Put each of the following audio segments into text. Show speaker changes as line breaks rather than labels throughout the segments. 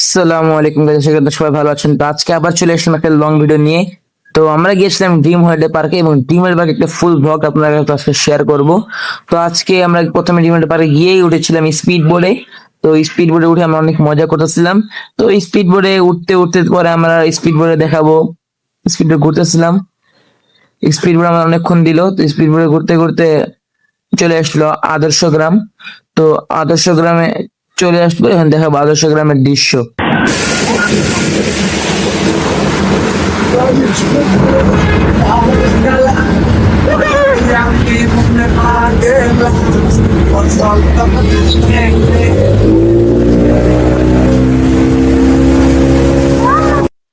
আসসালামু আলাইকুম গাইস, আশা করি সবাই ভালো আছেন। তো আজকে আবার চলে আসলাম একটা লং ভিডিও নিয়ে। তো আমরা গিয়েছিলাম ড্রিম হলিডে পার্কে এবং ড্রিম হলিডে পার্কে একটা ফুল ব্লগ আপনাদের সাথে আজকে শেয়ার করব। তো আজকে আমরা প্রথমে ড্রিম হলিডে পার্কে গিয়েই উঠেছিলাম স্পিড বোর্ডে। তো স্পিড বোর্ডে উঠে আমরা অনেক মজা করতেছিলাম। তো স্পিড বোর্ডে উঠতে উঠতে পরে আমরা স্পিড বোর্ডে দেখাবো, স্পিড বোর্ডে ঘুরতেছিলাম। স্পিড বোর্ডে আমরা অনেকক্ষণ দিল। তো স্পিড বোর্ডে ঘুরতে ঘুরতে চলে আসলো আদর্শ গ্রাম। তো আদর্শ গ্রামে চলে আসলো, এখন দেখাবো আদর্শ গ্রামের দৃশ্য।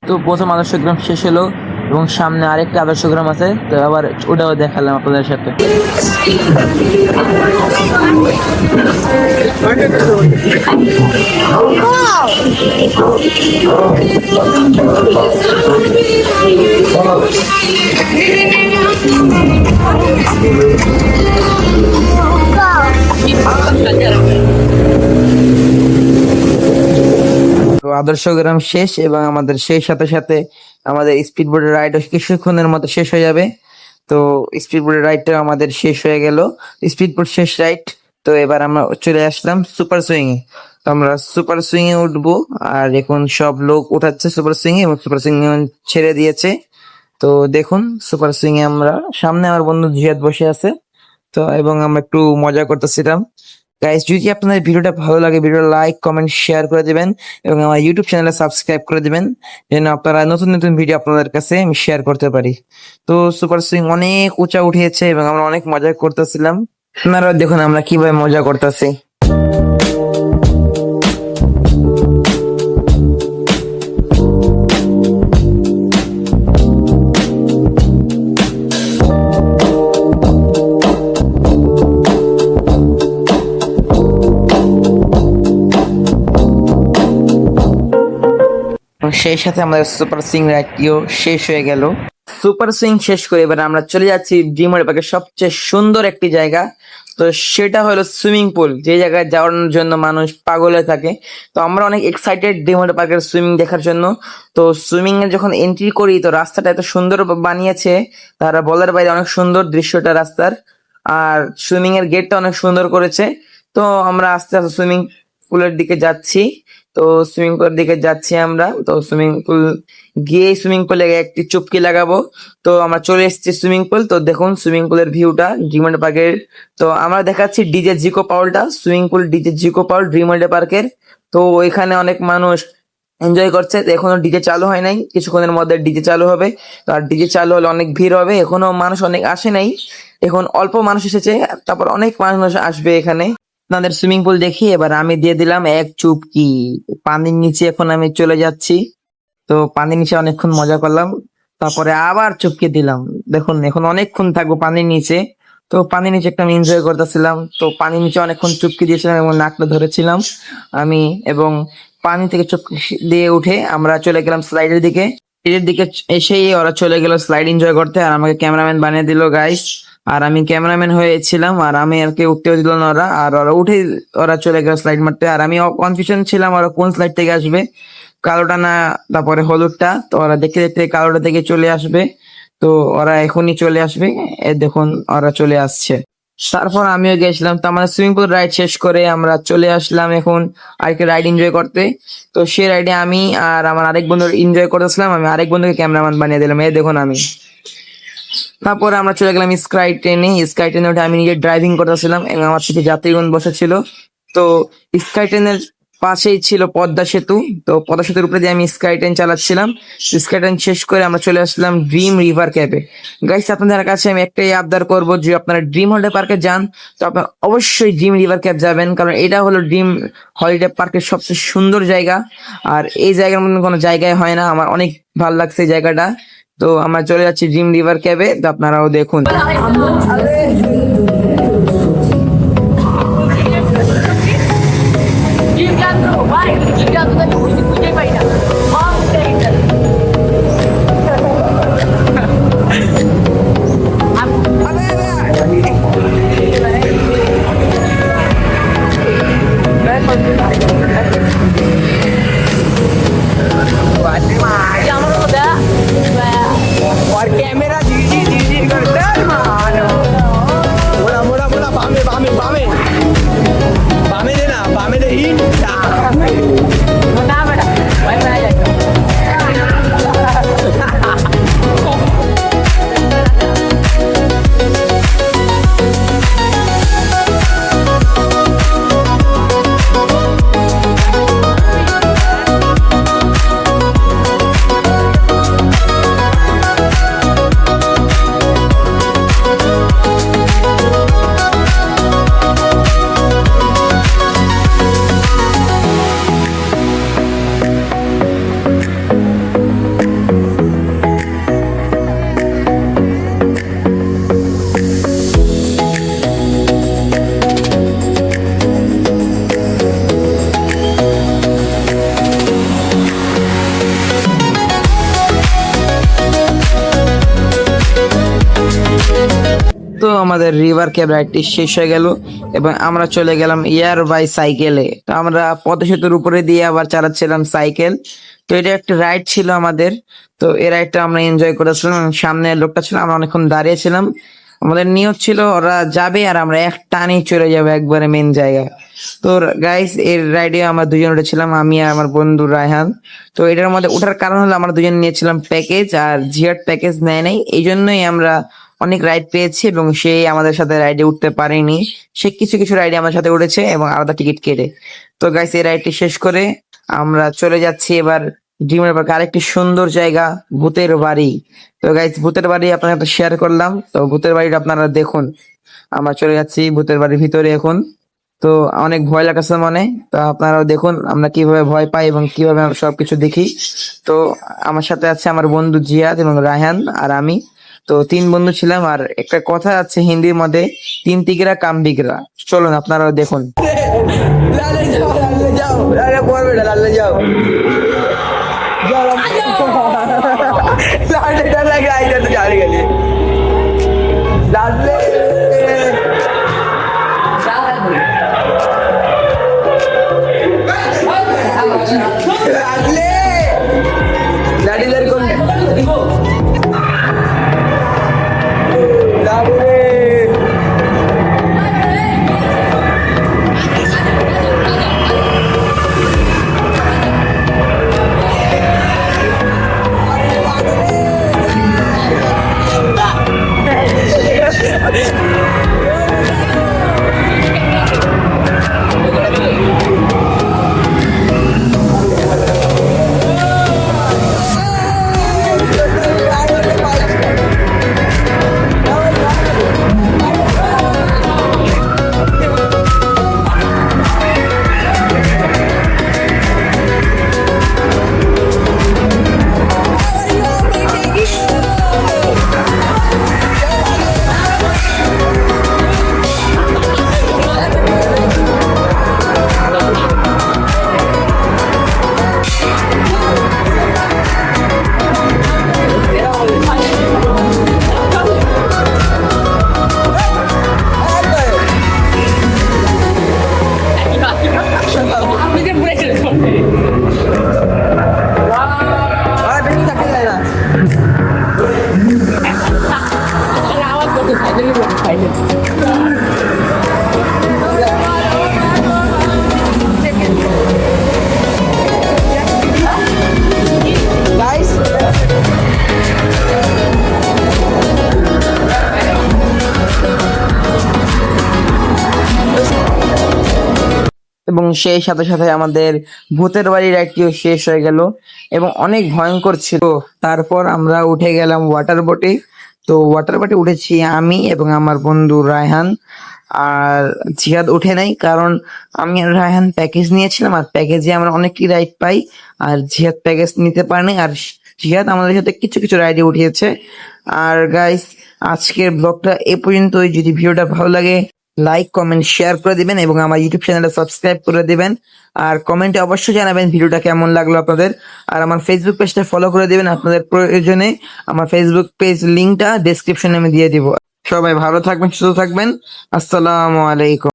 তো প্রথম আদর্শ গ্রাম শেষ হলো এবং সামনে আরেকটা আদর্শ গ্রাম আছে, তো আবার ওটাও দেখালাম আপনাদের সাথে। তো আদর্শ গ্রাম শেষ এবং আমাদের সেই সাথে সাথে আমাদের স্পিড বোর্ডের রাইড কিছুক্ষণের মতো শেষ হয়ে যাবে। তো স্পিড বোর্ডের রাইডটা আমাদের শেষ হয়ে গেল, স্পিড বোর্ড শেষ রাইড। তো এবার আমরা চলে আসলাম সুপার সুইং এ। তো আমরা সুপার সুইং এ উঠবো, আর এখন সব লোক উঠাচ্ছে সুপার সুইং এ এবং সুপার সুইং ছেড়ে দিয়েছে। তো দেখুন সুপার সুইং এ আমরা, সামনে আমার বন্ধু জিয়াদ বসে আছে। তো এবং আমরা একটু মজা করতেছিলাম। গাইস, যদি আপনাদের ভিডিওটা ভালো লাগে, ভিডিও লাইক কমেন্ট শেয়ার করে দিবেন এবং আমার ইউটিউব চ্যানেলে সাবস্ক্রাইব করে দিবেন, যেন আপনারা নতুন নতুন ভিডিও আপনাদের কাছে আমি শেয়ার করতে পারি। তো সুপার সুইং অনেক উঁচা উঠিয়েছে এবং আমরা অনেক মজা করতেছিলাম। আপনারা দেখুন আমরা কিভাবে মজা করতেছি। সেই সাথে আমাদের সুপার সুইং রাইডটিও শেষ হয়ে গেল। সুপার সুইং শেষ করে এবার আমরা চলে যাচ্ছি ড্রিম ওয়াটার পার্কের সবচেয়ে সুন্দর একটি জায়গা। তো সেটা হলো সুইমিং পুল, যে জায়গায় যাওয়ার জন্য মানুষ পাগল হয়ে থাকে। তো আমরা অনেক এক্সাইটেড ড্রিম ওয়াটার পার্কের সুইমিং দেখার জন্য। তো সুইমিং এ যখন এন্ট্রি করি, তো রাস্তাটা এত সুন্দর বানিয়েছে, তারা বলার বাইরে, অনেক সুন্দর দৃশ্যটা রাস্তার। আর সুইমিং এর গেটটা অনেক সুন্দর করেছে। তো আমরা আস্তে আস্তে সুইমিং পুলের দিকে যাচ্ছি। তো সুইমিং পুলের দিকে যাচ্ছি আমরা। তো সুইমিং পুল গিয়ে সুইমিং পুলে একটি চুপকি লাগাবো। তো আমরা চলে এসেছি সুইমিং পুল। তো দেখুন সুইমিং পুলের ভিউটা ড্রিম ওয়াটার পার্কের। তো আমরা দেখাচ্ছি ডিজে জিকো পাউলটা, swimming pool DJ Zico Paul dream water পার্কের। তো ওইখানে অনেক মানুষ এনজয় করছে। তো এখনো ডিজে চালু হয় নাই, কিছুক্ষণের মধ্যে ডিজে চালু হবে। তো আর ডিজে চালু হলে অনেক ভিড় হবে, এখনো মানুষ অনেক আসে নাই, এখন অল্প মানুষ এসেছে, তারপর অনেক মানুষ আসবে এখানে। আপনাদের সুইমিং পুল দেখি এবার আমি দিয়ে দিলাম এক চুপকি পানির নিচে। এখন আমি চলে যাচ্ছি। তো পানির নিচে অনেকক্ষণ মজা করলাম, তারপরে আবার চুপকে দিলাম। দেখুন এখন অনেকক্ষণ থাকবো পানির নিচে। তো পানির নিচে একটা আমি এনজয় করতেছিলাম। তো পানির নিচে অনেকক্ষণ চুপকি দিয়েছিলাম এবং নাকটা ধরেছিলাম আমি। এবং পানি থেকে চুপকি দিয়ে উঠে আমরা চলে গেলাম স্লাইডের দিকে। স্লাইডের দিকে এসেই ওরা চলে গেল স্লাইড এনজয় করতে, আর আমাকে ক্যামেরাম্যান বানিয়ে দিল গাইস। আর আমি ক্যামেরাম্যান হয়েছিলাম, আর আমি আর কে উঠতেও দিল না ওরা। আর ওরা উঠে ওরা চলে গেল স্লাইড মারতে, আর আমি কনফিউশন ছিলাম ওরা কোন স্লাইড থেকে আসবে, কালোটা না তারপরে হলুদটা। তো ওরা দেখতে দেখতে কালোটা থেকে চলে আসবে। তো ওরা এখনই চলে আসবে, দেখুন ওরা চলে আসছে। তারপর আমিও গেছিলাম। তো আমাদের সুইমিং পুল রাইড শেষ করে আমরা চলে আসলাম এখন আরেকটা রাইড এনজয় করতে। তো সেই রাইডে আমি আর আমার আরেক বন্ধু এনজয় করতেছিলাম, আমি আরেক বন্ধুকে ক্যামেরাম্যান বানিয়ে দিলাম, এই দেখুন আমি। তারপরে আমরা চলে গেলাম স্কাই ট্রেনে। স্কাই ট্রেনে উঠে আমি নিজে ড্রাইভিং করতেছিলাম এবং আমার সাথে যাত্রীগণ বসেছিল। তো স্কাই ট্রেনের পাশেই ছিল পদ্মা সেতু। তো পদ্মা সেতুর উপরে দিয়ে আমি স্কাই ট্রেন চালাচ্ছিলাম। স্কাই ট্রেন শেষ করে আমরা চলে আসলাম ড্রিম রিভার ক্যাফে। গাইস, আপনাদের কাছে আমি একটাই আবদার করব, যে আপনারা ড্রিম হলিডে পার্কে যান তো আপনারা অবশ্যই ড্রিম রিভার ক্যাফ যাবেন, কারণ এটা হলো ড্রিম হলিডে পার্কের সবচেয়ে সুন্দর জায়গা। আর এই জায়গার মধ্যে কোনো জায়গায় হয় না, আমার অনেক ভালো লাগছে এই জায়গাটা। তো আমরা চলে যাচ্ছি ড্রিম রিভার ক্যাফে, তো আপনারাও দেখুন। আমাদের রিভার ক্যাব রাইডটি শেষ হয়ে গেল এবং আমরা চলে গেলাম এয়ার বাই সাইকেলে। তো আমরা পদ্মা সেতুর উপরে দিয়ে আবার চালাচ্ছিলাম সাইকেল। তো এটা একটা রাইড ছিল আমাদের। তো এই রাইডটা আমরা এনজয় করেছিলাম এবং সামনে লোকটা ছিল, আমরা অনেকক্ষণ দাঁড়িয়েছিলাম। আমাদের নিয়ত ছিল ওরা যাবে আর আমরা এক টানে চলে যাবো একবারে মেন জায়গায়। তো গাইস, এর রাইডে আমরা দুজন উঠেছিলাম, আমি আর আমার বন্ধু রায়হান। তো এটার মধ্যে ওঠার কারণ হলো আমরা দুজন নিয়েছিলাম প্যাকেজ, আর জিয়ার প্যাকেজ নেয় নাই, এই জন্যই আমরা অনেক রাইড পেয়েছি এবং সে আমাদের সাথে রাইডে উঠতে পারেনি। সে কিছু কিছু রাইডে আমার সাথে উঠেছে এবং আলাদা টিকিট কেটে। তো গাইস, এই রাইডটি শেষ করে আমরা চলে যাচ্ছি এবার ড্রিমের পার্কে, আরেকটি সুন্দর জায়গা, ভূতের বাড়ি। তো গাইস, ভূতের বাড়ি আপনার সাথে শেয়ার করলাম। তো ভূতের বাড়িটা আপনারা দেখুন। আমরা চলে যাচ্ছি ভূতের বাড়ির ভিতরে এখন। তো অনেক ভয় লাগছে মনে, তো আপনারাও দেখুন আমরা কিভাবে ভয় পাই এবং কিভাবে আমরা সবকিছু দেখি। তো আমার সাথে আছে আমার বন্ধু জিয়াদ এবং রায়হান আর আমি। তো তিন বন্ধু ছিলাম। আর একটা কথা আছে হিন্দির মধ্যে, তিন তিগরা কাম বিগরা। চলুন আপনারাও দেখুন। লালে যাও, লালে যাও, লালে পড়বে না, লালে যাও। लाडले डर लग रहा है इधर तो जाने के लिए। लाडले लाडले लाडले कौन लाडले এবং সেই সাথে সাথে আমাদের ভূতের বাড়ির রাইডটিও শেষ হয়ে গেল এবং অনেক ভয়ঙ্কর ছিল। তারপর আমরা উঠে গেলাম ওয়াটার বোটে। তো ওয়াটার বোটে উঠেছি আমি এবং আমার বন্ধু রায়হান, আর জিহাদ উঠে নাই কারণ আমি আর রায়হান প্যাকেজ নিয়েছিলাম, আর প্যাকেজে আমরা অনেকটি রাইড পাই, আর জিহাদ প্যাকেজ নিতে পারেনি, আর জিহাদ আমাদের সাথে কিছু কিছু রাইডে উঠিয়েছে। আর গাইস, আজকের ব্লগটা এ পর্যন্তই। যদি ভিডিওটা ভালো লাগে লাইক কমেন্ট শেয়ার করে দিবেন এবং আমার ইউটিউব চ্যানেলটা সাবস্ক্রাইব করে দিবেন। আর কমেন্টে অবশ্যই জানাবেন ভিডিওটা কেমন লাগলো আপনাদের। আর আমার ফেসবুক পেজটা ফলো করে দিবেন আপনাদের প্রয়োজনে। আমার ফেসবুক পেজ লিঙ্কটা ডেসক্রিপশনে আমি দিয়ে দিব। সবাই ভালো থাকবেন, সুস্থ থাকবেন। আসসালামু আলাইকুম।